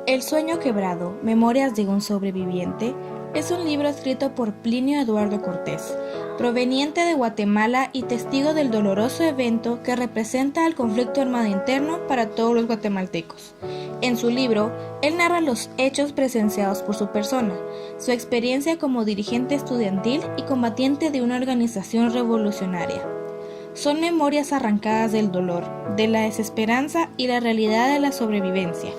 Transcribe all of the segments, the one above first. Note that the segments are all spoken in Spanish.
El sueño quebrado, Memorias de un sobreviviente, es un libro escrito por Plinio Eduardo Cortés, proveniente de Guatemala y testigo del doloroso evento que representa el conflicto armado interno para todos los guatemaltecos. En su libro, él narra los hechos presenciados por su persona, su experiencia como dirigente estudiantil y combatiente de una organización revolucionaria. Son memorias arrancadas del dolor, de la desesperanza y la realidad de la sobrevivencia.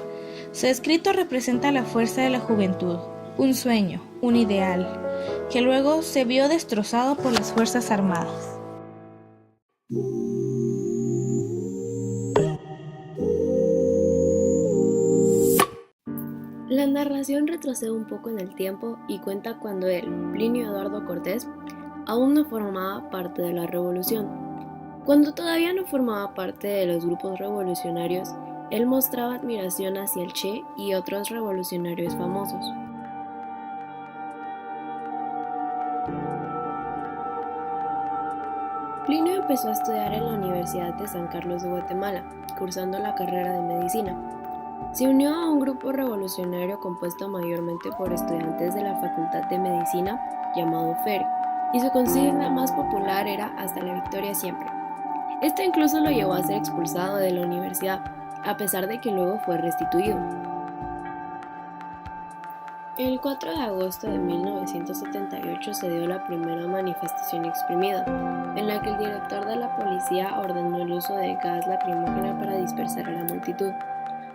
Su escrito representa la fuerza de la juventud, un sueño, un ideal, que luego se vio destrozado por las Fuerzas Armadas. La narración retrocede un poco en el tiempo y cuenta cuando él, Plinio Eduardo Cortés, aún no formaba parte de la revolución. Cuando todavía no formaba parte de los grupos revolucionarios, él mostraba admiración hacia el Che y otros revolucionarios famosos. Plinio empezó a estudiar en la Universidad de San Carlos de Guatemala, cursando la carrera de medicina. Se unió a un grupo revolucionario compuesto mayormente por estudiantes de la Facultad de Medicina, llamado FERE, y su consigna más popular era "Hasta la victoria siempre". Esto incluso lo llevó a ser expulsado de la universidad, a pesar de que luego fue restituido. El 4 de agosto de 1978 se dio la primera manifestación exprimida, en la que el director de la policía ordenó el uso de gas lacrimógeno para dispersar a la multitud.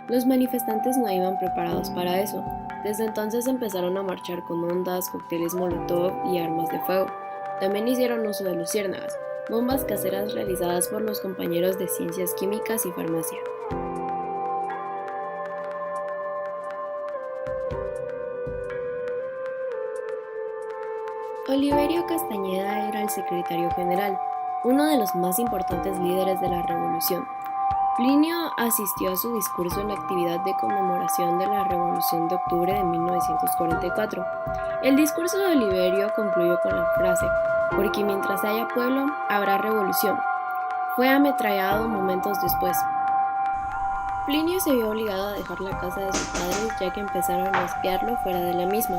Los manifestantes no iban preparados para eso. Desde entonces empezaron a marchar con ondas, cócteles molotov y armas de fuego. También hicieron uso de luciérnagas, bombas caseras realizadas por los compañeros de Ciencias Químicas y Farmacia. Oliverio Castañeda era el secretario general, uno de los más importantes líderes de la revolución. Plinio asistió a su discurso en la actividad de conmemoración de la Revolución de Octubre de 1944. El discurso de Oliverio concluyó con la frase: "Porque mientras haya pueblo, habrá revolución". Fue ametrallado momentos después. Plinio se vio obligado a dejar la casa de sus padres, ya que empezaron a espiarlo fuera de la misma.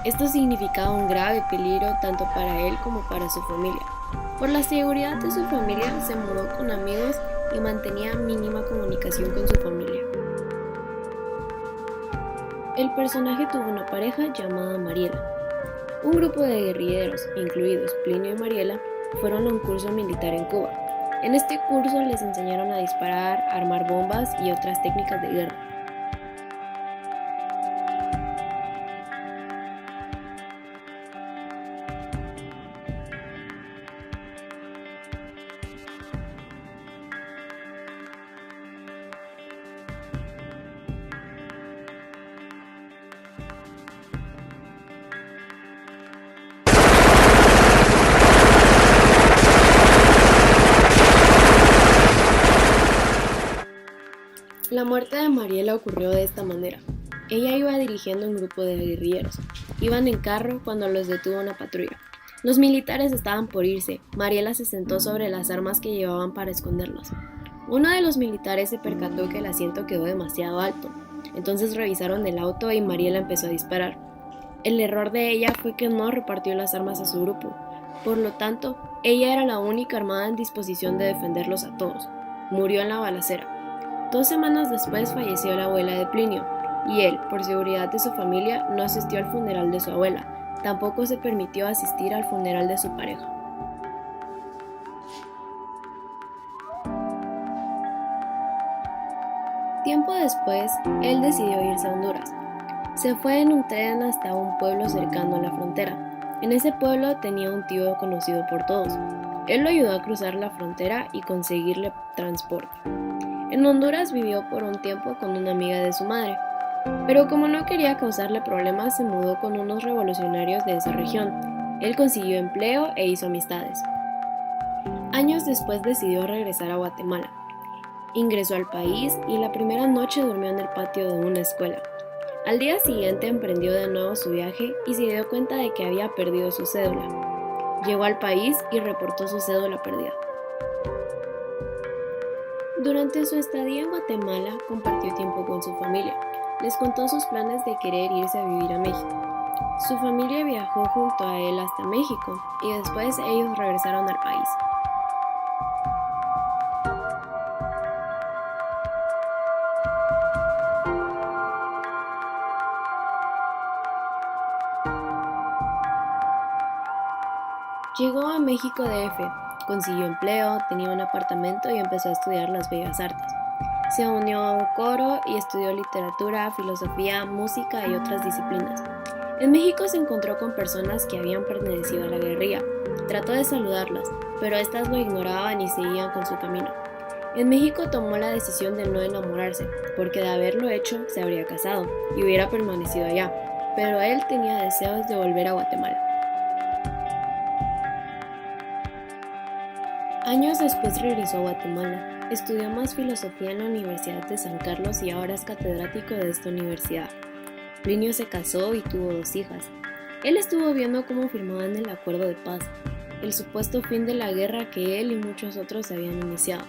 Esto significaba un grave peligro tanto para él como para su familia. Por la seguridad de su familia, se mudó con amigos y mantenía mínima comunicación con su familia. El personaje tuvo una pareja llamada Mariela. Un grupo de guerrilleros, incluidos Plinio y Mariela, fueron a un curso militar en Cuba. En este curso les enseñaron a disparar, armar bombas y otras técnicas de guerra. La muerte de Mariela ocurrió de esta manera. Ella iba dirigiendo un grupo de guerrilleros. Iban en carro cuando los detuvo una patrulla. Los militares estaban por irse. Mariela se sentó sobre las armas que llevaban para esconderlos. Uno de los militares se percató que el asiento quedó demasiado alto. Entonces revisaron el auto y Mariela empezó a disparar. El error de ella fue que no repartió las armas a su grupo. Por lo tanto, ella era la única armada en disposición de defenderlos a todos. Murió en la balacera. 2 semanas después falleció la abuela de Plinio, y él, por seguridad de su familia, no asistió al funeral de su abuela. Tampoco se permitió asistir al funeral de su pareja. Tiempo después, él decidió irse a Honduras. Se fue en un tren hasta un pueblo cercano a la frontera. En ese pueblo tenía un tío conocido por todos. Él lo ayudó a cruzar la frontera y conseguirle transporte. En Honduras vivió por un tiempo con una amiga de su madre, pero como no quería causarle problemas, se mudó con unos revolucionarios de esa región. Él consiguió empleo e hizo amistades. Años después decidió regresar a Guatemala. Ingresó al país y la primera noche durmió en el patio de una escuela. Al día siguiente emprendió de nuevo su viaje y se dio cuenta de que había perdido su cédula. Llegó al país y reportó su cédula perdida. Durante su estadía en Guatemala, compartió tiempo con su familia. Les contó sus planes de querer irse a vivir a México. Su familia viajó junto a él hasta México y después ellos regresaron al país. Llegó a México DF, consiguió empleo, tenía un apartamento y empezó a estudiar las bellas artes. Se unió a un coro y estudió literatura, filosofía, música y otras disciplinas. En México se encontró con personas que habían pertenecido a la guerrilla. Trató de saludarlas, pero estas lo ignoraban y seguían con su camino. En México tomó la decisión de no enamorarse, porque de haberlo hecho se habría casado y hubiera permanecido allá, pero él tenía deseos de volver a Guatemala. Años después regresó a Guatemala, estudió más filosofía en la Universidad de San Carlos y ahora es catedrático de esta universidad. Plinio se casó y tuvo 2 hijas. Él estuvo viendo cómo firmaban el acuerdo de paz, el supuesto fin de la guerra que él y muchos otros habían iniciado.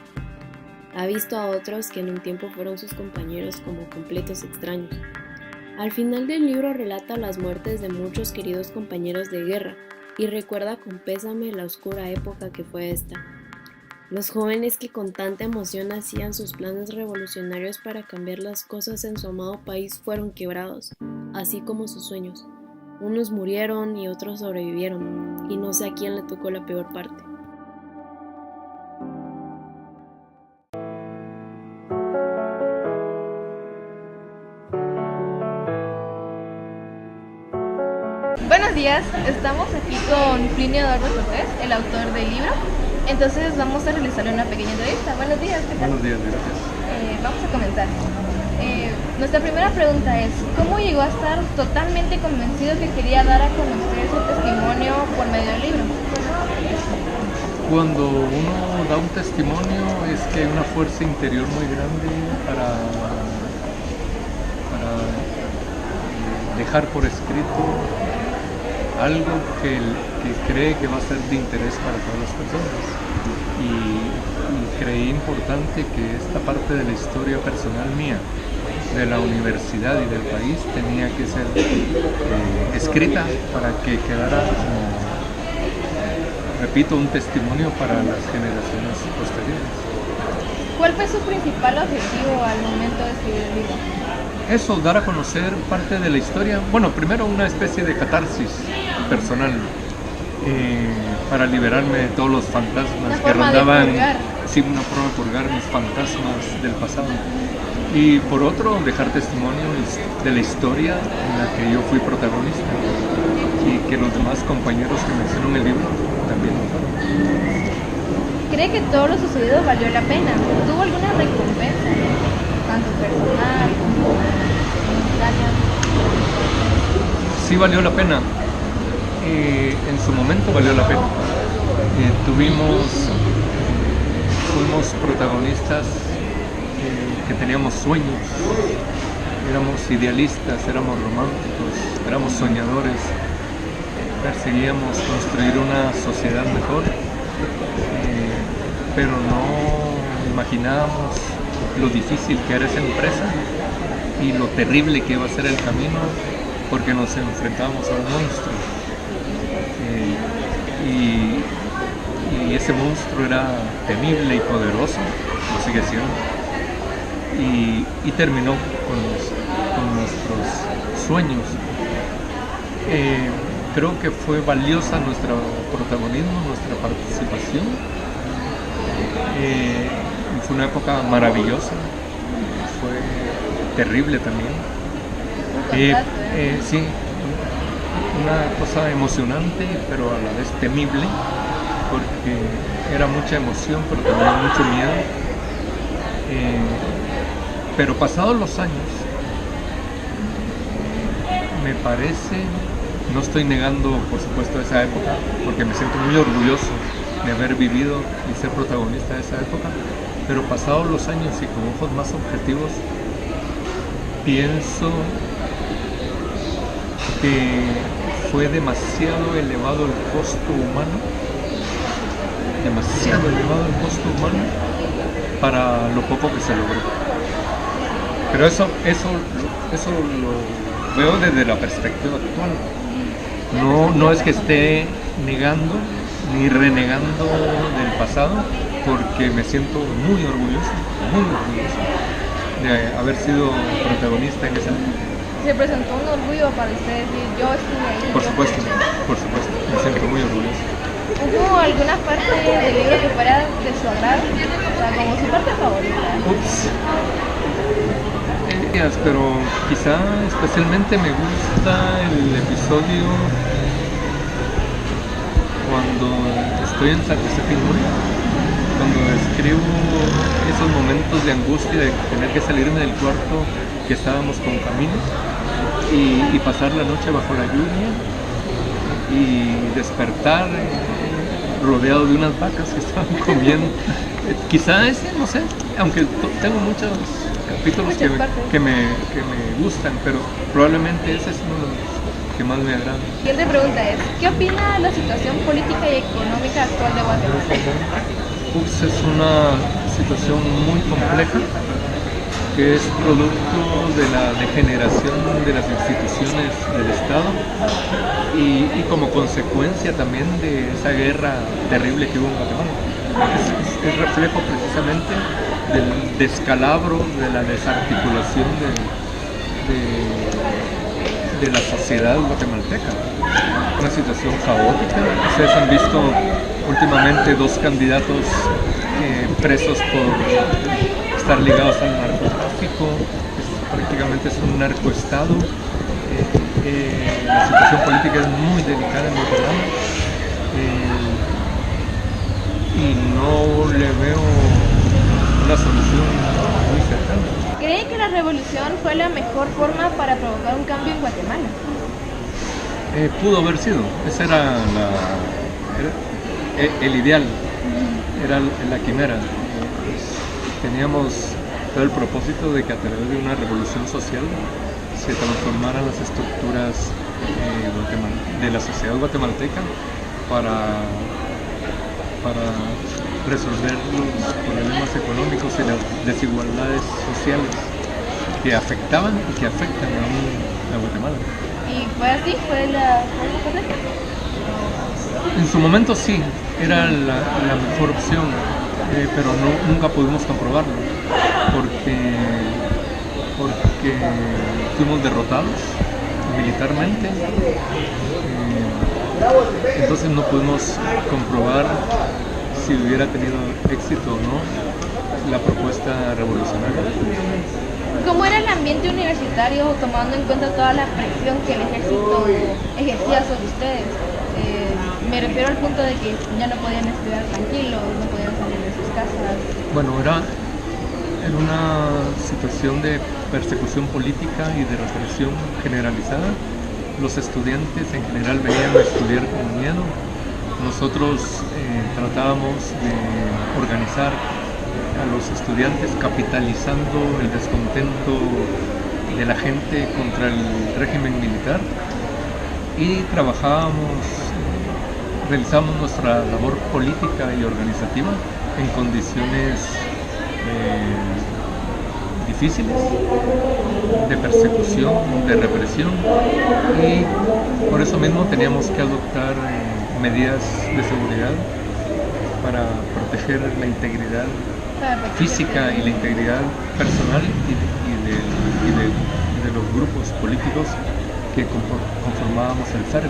Ha visto a otros que en un tiempo fueron sus compañeros como completos extraños. Al final del libro relata las muertes de muchos queridos compañeros de guerra y recuerda con pésame la oscura época que fue esta. Los jóvenes que con tanta emoción hacían sus planes revolucionarios para cambiar las cosas en su amado país fueron quebrados, así como sus sueños. Unos murieron y otros sobrevivieron, y no sé a quién le tocó la peor parte. Buenos días, estamos aquí con Plinio Eduardo Cortés, el autor del libro. Entonces vamos a realizarle una pequeña entrevista. Buenos días, ¿qué tal? Buenos días, gracias. Vamos a comenzar. Nuestra primera pregunta es, ¿cómo llegó a estar totalmente convencido que quería dar a conocer su testimonio por medio del libro? Cuando uno da un testimonio es que hay una fuerza interior muy grande para dejar por escrito algo que cree que va a ser de interés para todas las personas. Y creí importante que esta parte de la historia personal mía, de la universidad y del país, tenía que ser escrita para que quedara, repito, un testimonio para las generaciones posteriores. ¿Cuál fue su principal objetivo al momento de escribir el libro? Eso, dar a conocer parte de la historia. Bueno, primero una especie de catarsis personal para liberarme de todos los fantasmas que rondaban. Sí, una forma de purgar mis fantasmas del pasado. Y por otro, dejar testimonio de la historia en la que yo fui protagonista y que los demás compañeros que menciono en el libro también lo fueron. ¿Cree que todo lo sucedido valió la pena? ¿Tuvo alguna recompensa, tanto personal como monetaria? Sí valió la pena. En su momento valió la pena. Fuimos protagonistas que teníamos sueños, éramos idealistas, éramos románticos, éramos soñadores, perseguíamos construir una sociedad mejor, pero no imaginábamos lo difícil que era esa empresa y lo terrible que iba a ser el camino, porque nos enfrentábamos a un monstruo. Y ese monstruo era temible y poderoso, lo sigue siendo, y terminó con nuestros sueños. Creo que fue valiosa nuestro protagonismo, nuestra participación. Fue una época maravillosa, fue terrible también. Sí, una cosa emocionante, pero a la vez temible, porque era mucha emoción, pero también mucho miedo. Pero pasados los años, me parece, no estoy negando por supuesto esa época, porque me siento muy orgulloso de haber vivido y ser protagonista de esa época, pero pasados los años y con ojos más objetivos, pienso que fue demasiado elevado el costo humano, para lo poco que se logró. Pero eso lo veo desde la perspectiva actual. No es que esté negando ni renegando del pasado, porque me siento muy orgulloso de haber sido protagonista en esa época. ¿Se presentó un orgullo para usted decir yo estuve ahí? Por supuesto, me siento muy orgulloso. ¿Hubo alguna parte del libro que fuera de su agrado? O sea, como su parte favorita. Pero quizá especialmente me gusta el episodio cuando estoy en Santa Cecilia, cuando describo esos momentos de angustia de tener que salirme del cuarto que estábamos con Camilo y pasar la noche bajo la lluvia y despertar rodeado de unas vacas que estaban comiendo. Quizá ese, no sé, aunque tengo muchos capítulos que me gustan, pero probablemente ese es uno de los que más me agrada. La siguiente pregunta es, ¿qué opina de la situación política y económica actual de Guatemala? Es una situación muy compleja, que es producto de la degeneración de las instituciones del Estado y como consecuencia también de esa guerra terrible que hubo en Guatemala. Es reflejo precisamente del descalabro, de la desarticulación de la sociedad guatemalteca. Una situación caótica. Ustedes han visto últimamente 2 candidatos presos por estar ligados al narcotráfico. Prácticamente es un narcoestado. La situación política es muy delicada en Guatemala y no le veo una solución muy cercana. ¿Cree que la revolución fue la mejor forma para provocar un cambio en Guatemala? Pudo haber sido, ese era el ideal, era la quimera. Teníamos todo el propósito de que a través de una revolución social se transformaran las estructuras de la sociedad guatemalteca para resolver los problemas económicos y las desigualdades sociales que afectaban y que afectan a Guatemala. ¿Y fue así? ¿Fue la forma correcta? En su momento sí, era la mejor opción, pero nunca pudimos comprobarlo porque fuimos derrotados militarmente. Entonces no pudimos comprobar si hubiera tenido éxito o no la propuesta revolucionaria. ¿Cómo era el ambiente universitario tomando en cuenta toda la presión que el ejército ejercía sobre ustedes? Me refiero al punto de que ya no podían estudiar tranquilos, no podían salir de sus casas. Bueno, era una situación de persecución política y de represión generalizada. Los estudiantes en general venían a estudiar con miedo. Nosotros tratábamos de organizar a los estudiantes capitalizando el descontento de la gente contra el régimen militar y realizamos nuestra labor política y organizativa en condiciones difíciles, de persecución, de represión, y por eso mismo teníamos que adoptar medidas de seguridad para proteger la integridad física y la integridad personal y de los grupos políticos que conformábamos el CERC.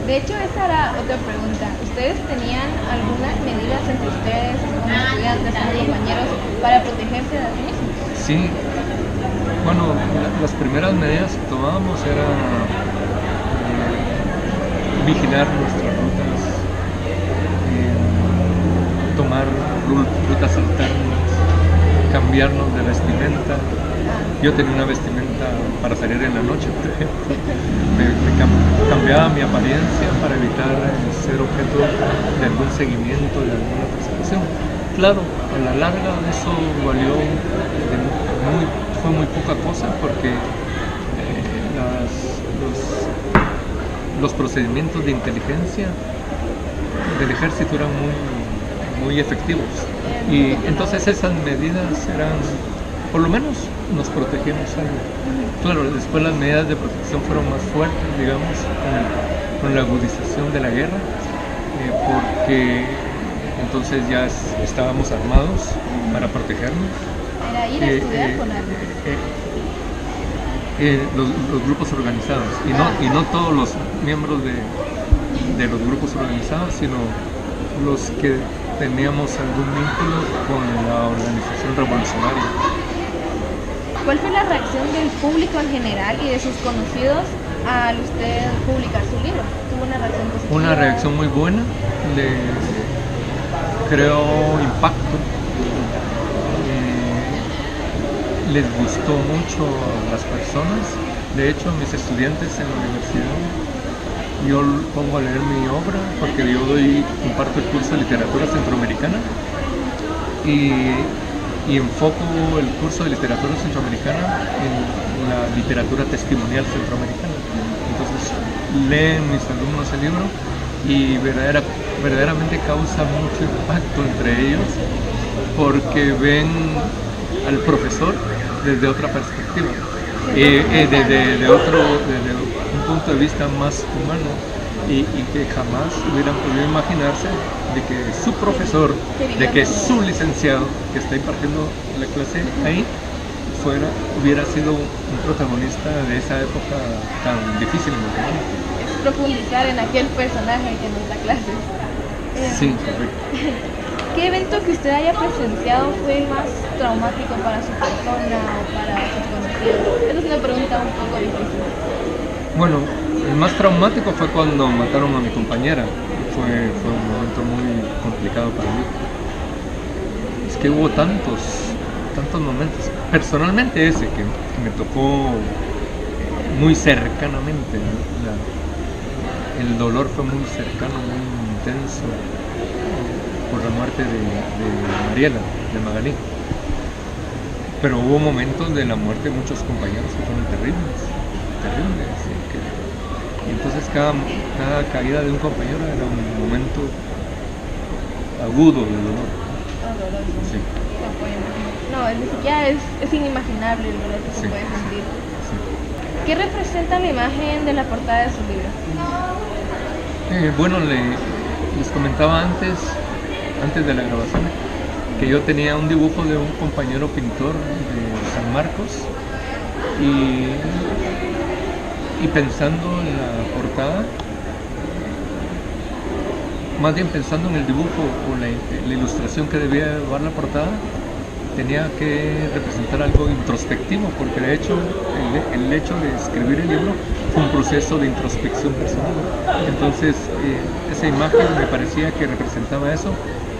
De hecho, esa era otra pregunta. ¿Ustedes tenían algunas medidas entre ustedes, como estudiantes, como compañeros, para protegerse de sí mismos? Sí. Bueno, las primeras medidas que tomábamos era vigilar nuestras rutas, tomar rutas alternas, cambiarnos de vestimenta. Yo tenía una vestimenta para salir en la noche, por ejemplo. Cambiaba mi apariencia para evitar ser objeto de algún seguimiento, de alguna persecución. Claro, a la larga eso valió fue muy poca cosa porque los procedimientos de inteligencia del ejército eran muy efectivos. Y entonces esas medidas eran por lo menos nos protegíamos algo. Claro, después las medidas de protección fueron más fuertes, digamos, con la agudización de la guerra, porque entonces ya estábamos armados para protegernos. Era ir a estudiar con armas. Los grupos organizados, y no todos los miembros de los grupos organizados, sino los que teníamos algún vínculo con la organización revolucionaria. ¿Cuál fue la reacción del público en general y de sus conocidos al usted publicar su libro? ¿Tuvo una reacción positiva? Una reacción muy buena, creó impacto, les gustó mucho a las personas. De hecho, a mis estudiantes en la universidad, yo pongo a leer mi obra porque yo imparto el curso de literatura centroamericana y enfoco el curso de literatura centroamericana en la literatura testimonial centroamericana. Entonces leen mis alumnos el libro y verdaderamente causa mucho impacto entre ellos porque ven al profesor desde otra perspectiva, desde un punto de vista más humano, y que jamás hubieran podido imaginarse de que su profesor, de que su licenciado que está impartiendo la clase ahí hubiera sido un protagonista de esa época tan difícil en el mundo. Es profundizar en aquel personaje que nos da clases. Sí, correcto. ¿Qué evento que usted haya presenciado fue el más traumático para su persona o para sus conocidos? Esa es una pregunta un poco difícil. Bueno, el más traumático fue cuando mataron a mi compañera. Fue un momento muy complicado para mí. Es que hubo tantos momentos. Personalmente ese que me tocó muy cercanamente. El dolor fue muy cercano, muy intenso, por la muerte de Mariela, de Magalí. Pero hubo momentos de la muerte de muchos compañeros que fueron terribles. Y entonces cada caída de un compañero era un momento agudo de dolor. Doloroso. Sí. No, ni siquiera es inimaginable el dolor que se puede sentir. Sí. ¿Qué representa la imagen de la portada de su libro? Bueno, les comentaba antes de la grabación, que yo tenía un dibujo de un compañero pintor de San Marcos y pensando en la portada, más bien pensando en el dibujo o la ilustración que debía llevar la portada, tenía que representar algo introspectivo, porque de hecho el hecho de escribir el libro fue un proceso de introspección personal. Entonces esa imagen me parecía que representaba eso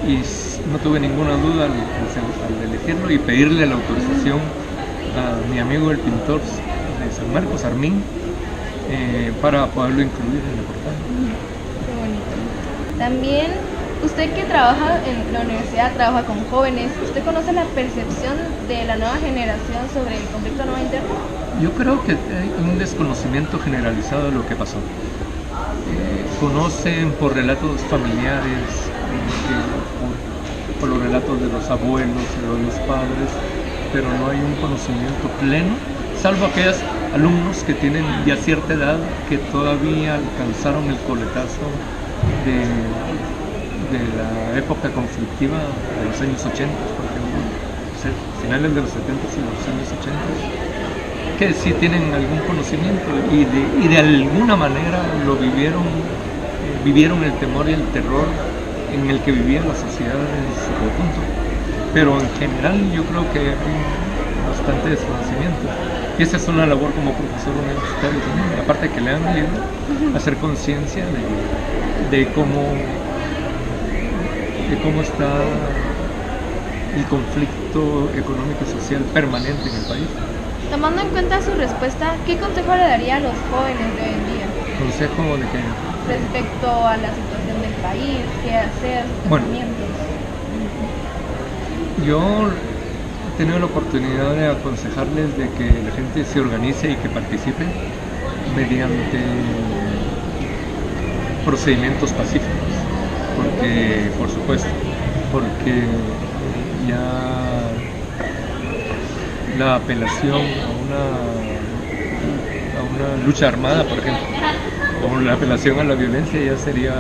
y no tuve ninguna duda al elegirlo y pedirle la autorización a mi amigo el pintor de San Marcos, Armín, para poderlo incluir en la portada. Qué bonito. También, usted que trabaja en la universidad, trabaja con jóvenes, ¿usted conoce la percepción de la nueva generación sobre el conflicto armado interno? Yo creo que hay un desconocimiento generalizado de lo que pasó. Conocen por relatos familiares, por los relatos de los abuelos, de los padres, pero no hay un conocimiento pleno, salvo aquellos alumnos que tienen ya cierta edad, que todavía alcanzaron el coletazo de la época conflictiva de los años 80, por ejemplo, finales de los 70 y los años 80, que sí tienen algún conocimiento y de alguna manera lo vivieron el temor y el terror en el que vivía la sociedad en su conjunto. Pero en general yo creo que hay bastante desconocimiento. Y esa es una labor como profesor universitario también, aparte de que lean el libro, hacer conciencia de cómo está el conflicto económico y social permanente en el país. Tomando en cuenta su respuesta, ¿qué consejo le daría a los jóvenes de hoy en día? ¿Consejo de qué? Respecto a la situación del país, qué hacer, sus pensamientos. Yo he tenido la oportunidad de aconsejarles de que la gente se organice y que participe mediante procedimientos pacíficos, porque, por supuesto, porque la apelación a una lucha armada, por ejemplo, o la apelación a la violencia ya sería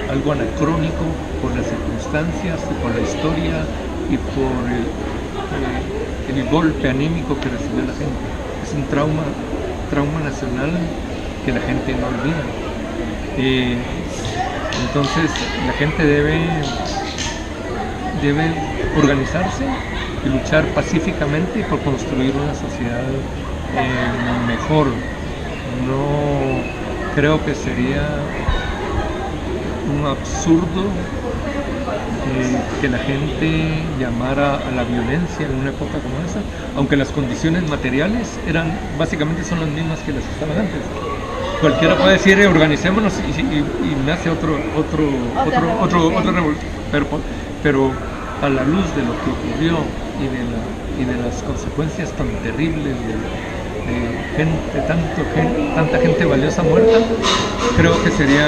algo anacrónico por las circunstancias, por la historia y por el golpe anímico que recibió la gente. Es un trauma nacional que la gente no olvida. Entonces la gente debe organizarse y luchar pacíficamente por construir una sociedad mejor. No creo que sería un absurdo que la gente llamara a la violencia en una época como esa, aunque las condiciones materiales básicamente son las mismas que las que estaban antes. Cualquiera puede decir organicémonos y nace otra revolución, pero a la luz de lo que ocurrió y de las consecuencias tan terribles tanta gente valiosa muerta, creo que sería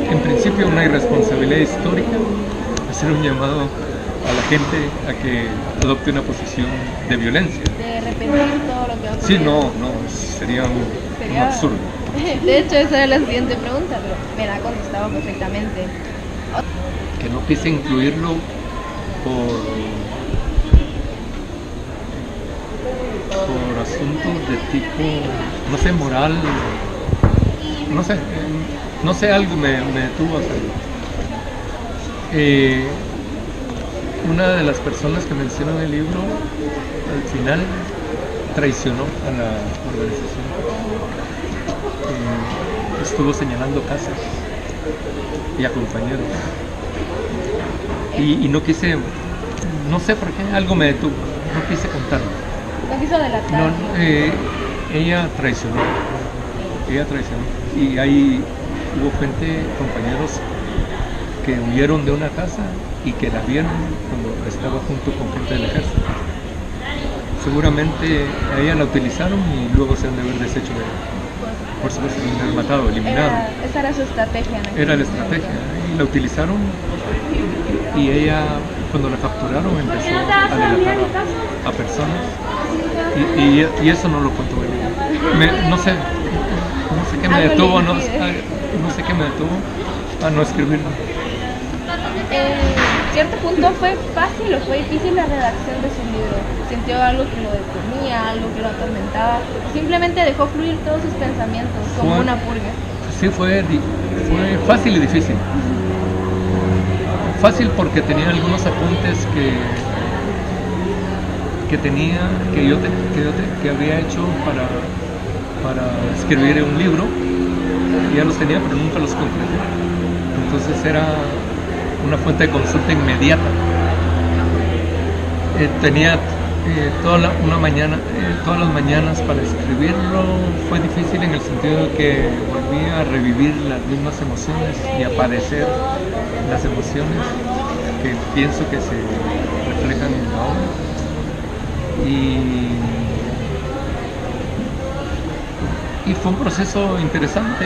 en principio una irresponsabilidad histórica hacer un llamado a la gente a que adopte una posición de violencia. De arrepentir todo lo que ha ocurrido. Sí, no, sería un absurdo. De hecho, esa era la siguiente pregunta, pero me la ha contestado perfectamente. Que no quise incluirlo por asuntos de tipo, no sé, moral, no sé, algo me detuvo a hacerlo. Una de las personas que mencionó en el libro, al final, traicionó a la organización. Estuvo señalando casas y a compañeros. Y no quise, no sé por qué, algo me detuvo, no quise contarlo. No quiso delatar. Ella traicionó. Y ahí hubo compañeros que huyeron de una casa y que la vieron cuando estaba junto con gente del ejército. Seguramente a ella la utilizaron y luego se han de haber deshecho de ella. Por supuesto, se han matado, eliminado. Esa era su estrategia. Era la estrategia. Y la utilizaron y ella, cuando la capturaron, empezó a delatar a personas. Y eso no lo contó ella. No sé qué me detuvo, no sé qué me detuvo a no escribirlo. En cierto punto fue fácil o fue difícil la redacción de su libro. ¿Sintió algo que lo detenía, algo que lo atormentaba? ¿Simplemente dejó fluir todos sus pensamientos como una purga? Sí, fue fácil y difícil. Fácil porque tenía algunos apuntes que había hecho para escribir un libro. Ya los tenía, pero nunca los concreté. Entonces era una fuente de consulta inmediata. Tenía todas las mañanas para escribirlo. Fue difícil en el sentido de que volvía a revivir las mismas emociones y a padecer las emociones que pienso que se reflejan en la obra. Y fue un proceso interesante.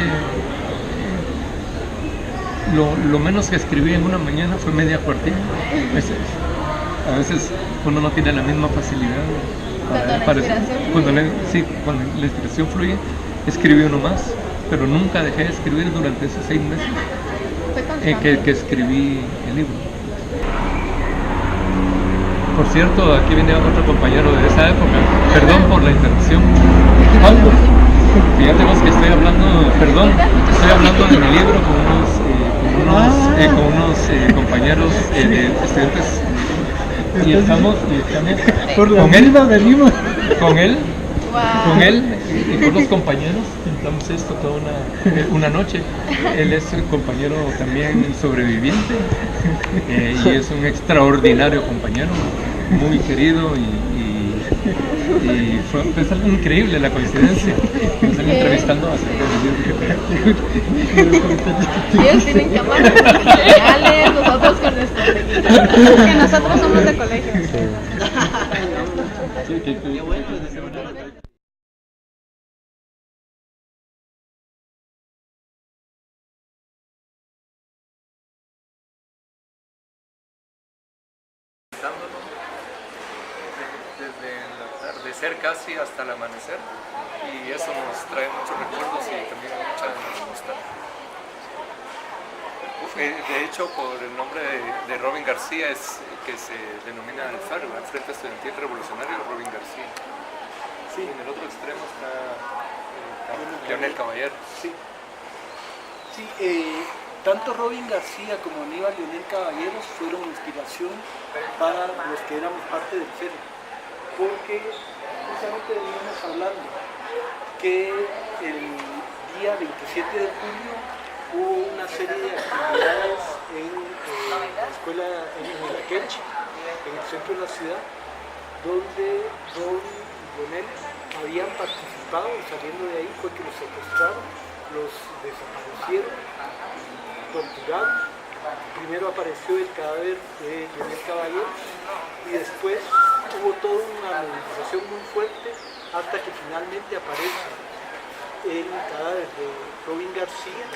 Lo menos que escribí en una mañana fue media cuartilla. A veces uno no tiene la misma facilidad cuando la inspiración fluye, escribí uno más, pero nunca dejé de escribir durante esos 6 meses que escribí el libro. Por cierto, aquí viene otro compañero de esa época. Perdón por la interrupción. Pablo, fíjate vos que estoy hablando de mi libro con unos compañeros estudiantes y estamos por la vida venimos con él y con los compañeros pintamos esto toda una noche. Él es un compañero también sobreviviente y es un extraordinario compañero, muy querido y fue algo increíble la coincidencia. Nos están entrevistando acerca del libro. Ellos tienen cámaras profesionales, nosotros con nuestros equipos. Que nosotros somos de colegio. Desde la atardecer casi hasta el amanecer, y eso nos trae muchos recuerdos y también mucha nostalgia. De hecho, por el nombre de Robin García es que se denomina el FARC, el Frente Estudiantil Revolucionario Robin García. Sí, en el otro extremo está Leonel Caballero. Sí. Sí, tanto Robin García como Aníbal Leonel Caballeros fueron inspiración para los que éramos parte del CERN, porque precisamente veníamos hablando que el día 27 de julio hubo una serie de actividades en la escuela en Quech, en el centro de la ciudad, donde Robin y Leonel habían participado, y saliendo de ahí fue que los secuestraron, los desaparecieron, torturaron. Primero apareció el cadáver de Leonel Caballero y después hubo toda una movilización muy fuerte hasta que finalmente aparece el cadáver de Robin García.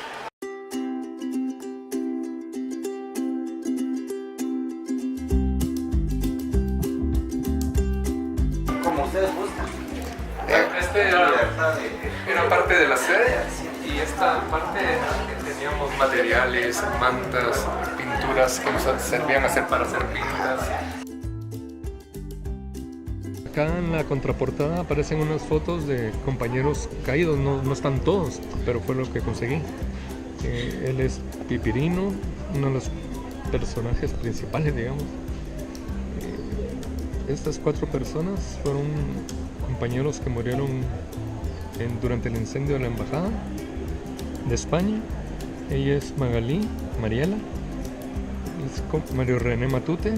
Ustedes buscan. Este era parte de la sede, y esta parte teníamos materiales, mantas, pinturas que nos servían para hacer pintas. Acá en la contraportada aparecen unas fotos de compañeros caídos, no están todos, pero fue lo que conseguí. Él es Pipirino, uno de los personajes principales, digamos. Estas 4 personas fueron compañeros que murieron durante el incendio de la embajada de España. Ella es Mariela, es Mario René Matute,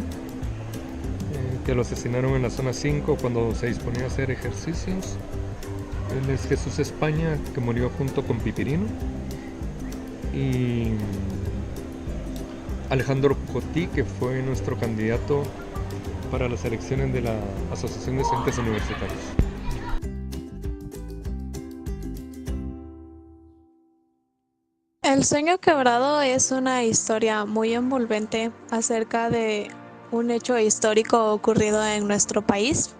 que lo asesinaron en la zona 5 cuando se disponía a hacer ejercicios. Él es Jesús España, que murió junto con Pipirino. Y Alejandro Cotí, que fue nuestro candidato para las elecciones de la Asociación de Estudiantes Universitarios. El sueño quebrado es una historia muy envolvente acerca de un hecho histórico ocurrido en nuestro país.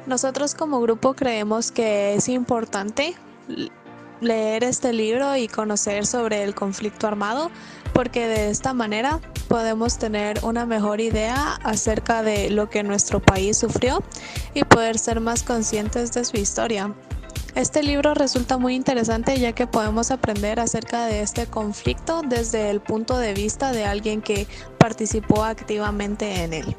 Nosotros como grupo creemos que es importante leer este libro y conocer sobre el conflicto armado, porque de esta manera podemos tener una mejor idea acerca de lo que nuestro país sufrió y poder ser más conscientes de su historia. Este libro resulta muy interesante, ya que podemos aprender acerca de este conflicto desde el punto de vista de alguien que participó activamente en él.